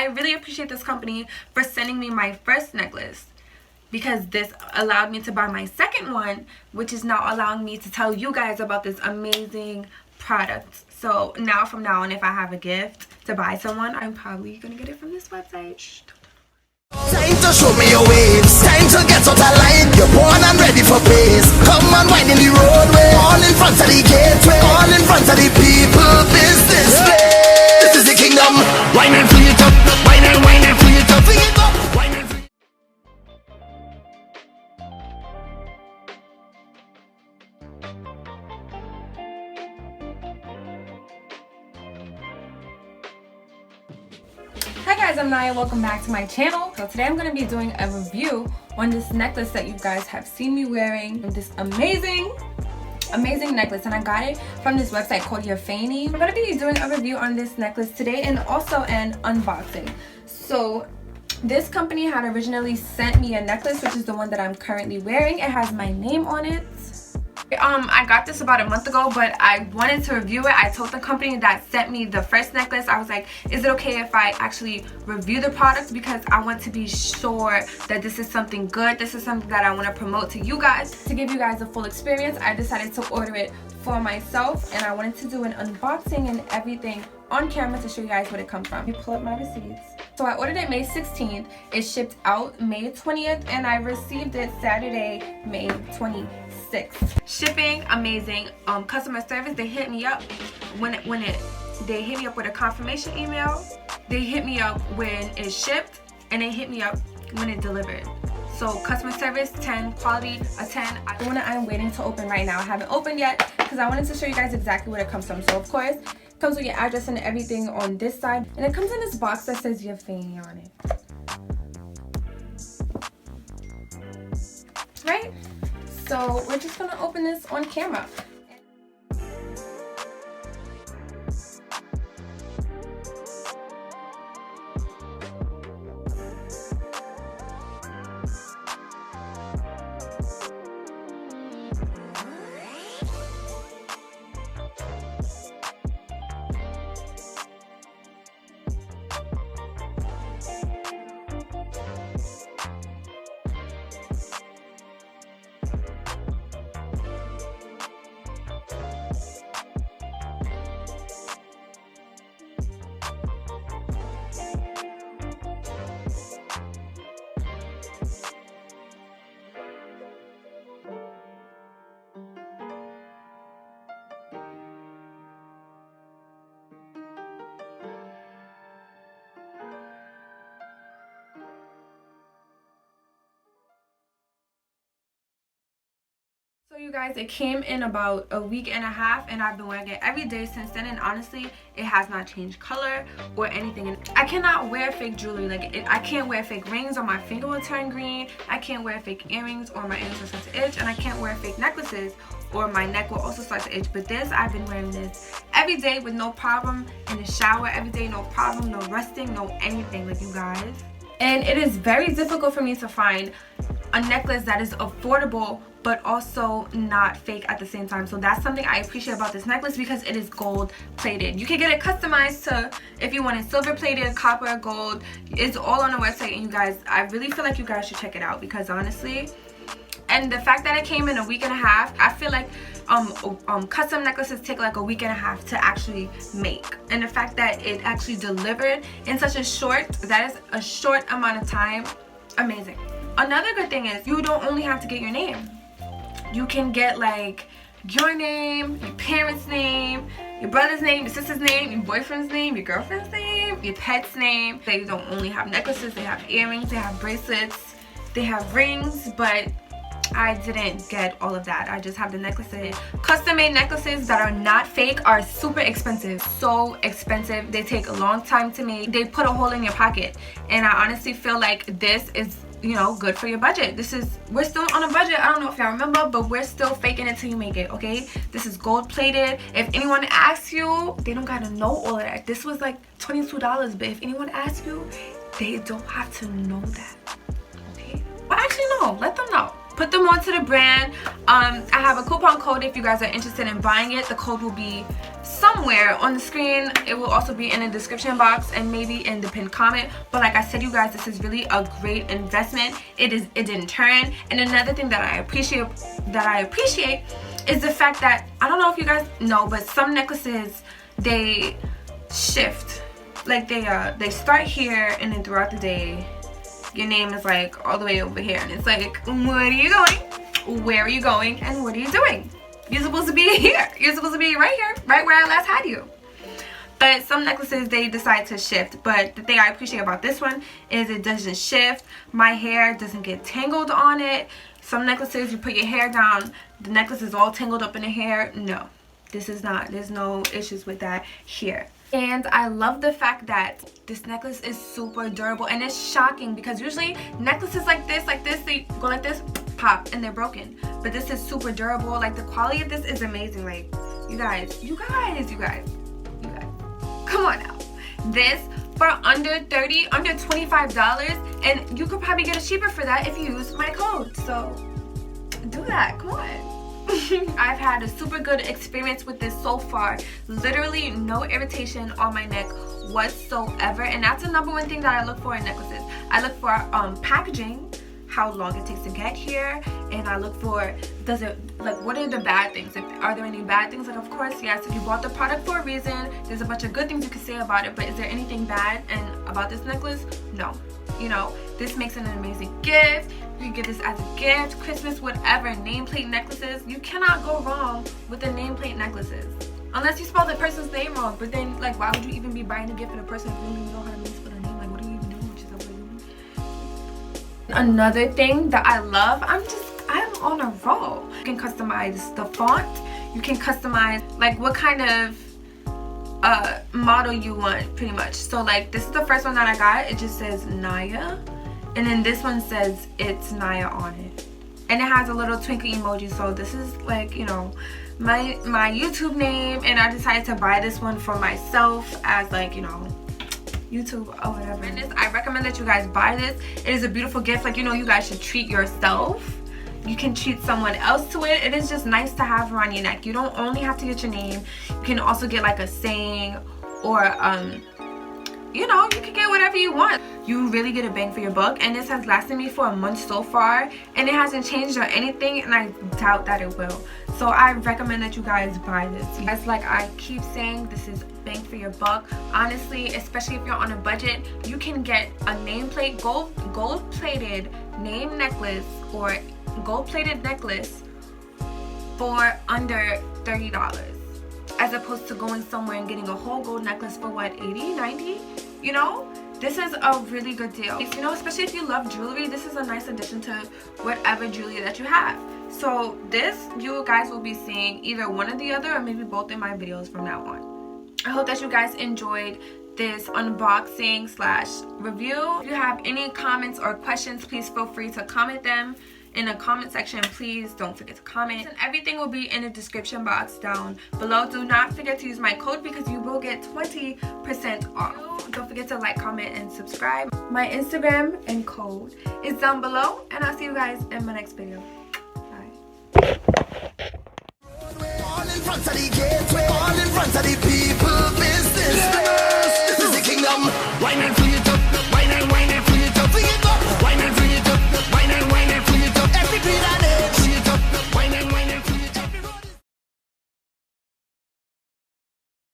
I really appreciate this company for sending me my first necklace, because this allowed me to buy my second one, which is now allowing me to tell you guys about this amazing product. So now from now on, if I have a gift to buy someone, I'm probably gonna get it from this website. Shh. Time to show me your waves, time to get out of line. You're born and ready for pace. Come and wind in the roadway, all in front of the gateway, all in front of the people business place. This is the kingdom. Wine and fling it up, wine and fling it up, fling it up, wine and fling it up. Hi guys, I'm Naya. Welcome back to my channel. So today I'm going to be doing a review on this necklace that you guys have seen me wearing. This amazing necklace, and I got it from this website called Yafani. I'm going to be doing a review on this necklace today and also an unboxing. So this company had originally sent me a necklace, which is the one that I'm currently wearing. It has my name on it. I got this about a month ago, but I wanted to review it. I told the company that sent me the first necklace, I was like, is it okay if I actually review the product, because I want to be sure that this is something good, this is something that I want to promote to you guys. To give you guys a full experience, I decided to order it for myself, and I wanted to do an unboxing and everything on camera to show you guys what it comes from. Let me pull up my receipts. So I ordered it May 16th, it shipped out May 20th, and I received it Saturday, May 26th. Shipping, amazing. Customer service, they hit me up they hit me up with a confirmation email, they hit me up when it shipped, and they hit me up when it delivered. So customer service 10, quality a 10. The one that I'm waiting to open right now, I haven't opened yet because I wanted to show you guys exactly where it comes from. So of course it comes with your address and everything on this side, and it comes in this box that says Yafani on it, right? So we're just gonna open this on camera. So you guys, it came in about a week and a half, and I've been wearing it every day since then, and honestly it has not changed color or anything. And I cannot wear fake jewelry, like I can't wear fake rings or my finger will turn green. I can't wear fake earrings or my earrings will start to itch, and I can't wear fake necklaces or my neck will also start to itch. But this, I've been wearing this every day with no problem, in the shower every day, no problem, no rusting, no anything, like you guys. And it is very difficult for me to find a necklace that is affordable but also not fake at the same time. So that's something I appreciate about this necklace, because it is gold plated. You can get it customized to if you want it silver plated, copper, gold. It's all on the website, and you guys, I really feel like you guys should check it out, because honestly, and the fact that it came in a week and a half, I feel like custom necklaces take like a week and a half to actually make, and the fact that it actually delivered in such a short amount of time, amazing. Another good thing is you don't only have to get your name. You can get like your name, your parents' name, your brother's name, your sister's name, your boyfriend's name, your girlfriend's name, your pet's name. They don't only have necklaces, they have earrings, they have bracelets, they have rings, but I didn't get all of that. I just have the necklaces. Custom made necklaces that are not fake are super expensive, so expensive. They take a long time to make. They put a hole in your pocket, and I honestly feel like this is, you know, good for your budget. We're still on a budget. I don't know if y'all remember, but we're still faking it till you make it, okay? This is gold plated. If anyone asks you, they don't gotta know all of that. This was like $22, but if anyone asks you, they don't have to know that, okay? Well, actually no, let them know. Put them onto the brand. I have a coupon code if you guys are interested in buying it. The code will be somewhere on the screen. It will also be in the description box and maybe in the pinned comment. But like I said, you guys, this is really a great investment. It didn't turn. And another thing that I appreciate is the fact that, I don't know if you guys know, but some necklaces, they shift. Like they start here, and then throughout the day your name is like all the way over here, and it's like, what are you going, where are you going, and what are you doing? You're supposed to be here, you're supposed to be right here, right where I last had you. But some necklaces, they decide to shift. But the thing I appreciate about this one is it doesn't shift. My hair doesn't get tangled on it. Some necklaces, you put your hair down, the necklace is all tangled up in the hair. No, this is not. There's no issues with that here. And I love the fact that this necklace is super durable, and it's shocking because usually necklaces like this, they go like this, pop, and they're broken. But this is super durable. Like, the quality of this is amazing. Like, you guys, come on now. This for under $25, and you could probably get it cheaper for that if you use my code. So do that, come on. I've had a super good experience with this so far. Literally no irritation on my neck whatsoever, and that's the #1 thing that I look for in necklaces. I look for packaging, how long it takes to get here, and I look for, does it, like, what are the bad things? Are there any bad things? Like, of course, yes, if you bought the product for a reason, there's a bunch of good things you can say about it, but is there anything bad about this necklace? No. You know, this makes it an amazing gift. You can get this as a gift, Christmas, whatever. Nameplate necklaces, you cannot go wrong with the nameplate necklaces, unless you spell the person's name wrong. But then, like, why would you even be buying a gift for the person if you don't even know how to spell their name? Like, what are you even doing with yourself? Another thing that I love, I'm on a roll. You can customize the font. You can customize, like, what kind of model you want, pretty much. So, like, this is the first one that I got. It just says Naya, and then this one says it's Naya on it, and it has a little twinkle emoji. So this is, like, you know, my YouTube name, and I decided to buy this one for myself as, like, you know, YouTube or whatever. And this, I recommend that you guys buy this. It is a beautiful gift. Like, you know, you guys should treat yourself. You can treat someone else to it. It is just nice to have around your neck. You don't only have to get your name. You can also get, like, a saying, or you know, you can get whatever you want. You really get a bang for your buck, and this has lasted me for a month so far, and it hasn't changed or anything, and I doubt that it will. So I recommend that you guys buy this. As like I keep saying, this is bang for your buck. Honestly, especially if you're on a budget, you can get a nameplate gold-plated name necklace or gold-plated necklace for under $30, as opposed to going somewhere and getting a whole gold necklace for what, 80, 90? You know, this is a really good deal. You know, especially if you love jewelry, this is a nice addition to whatever jewelry that you have. So this, you guys will be seeing either one or the other, or maybe both in my videos from now on. I hope that you guys enjoyed this unboxing / review. If you have any comments or questions, please feel free to comment them in the comment section. Please don't forget to comment, and everything will be in the description box down below. Do not forget to use my code because you will get 20% off. Don't forget to like, comment, and subscribe. My Instagram and code is down below, and I'll see you guys in my next video. Bye. All in front of the gateway, all in front of the people business.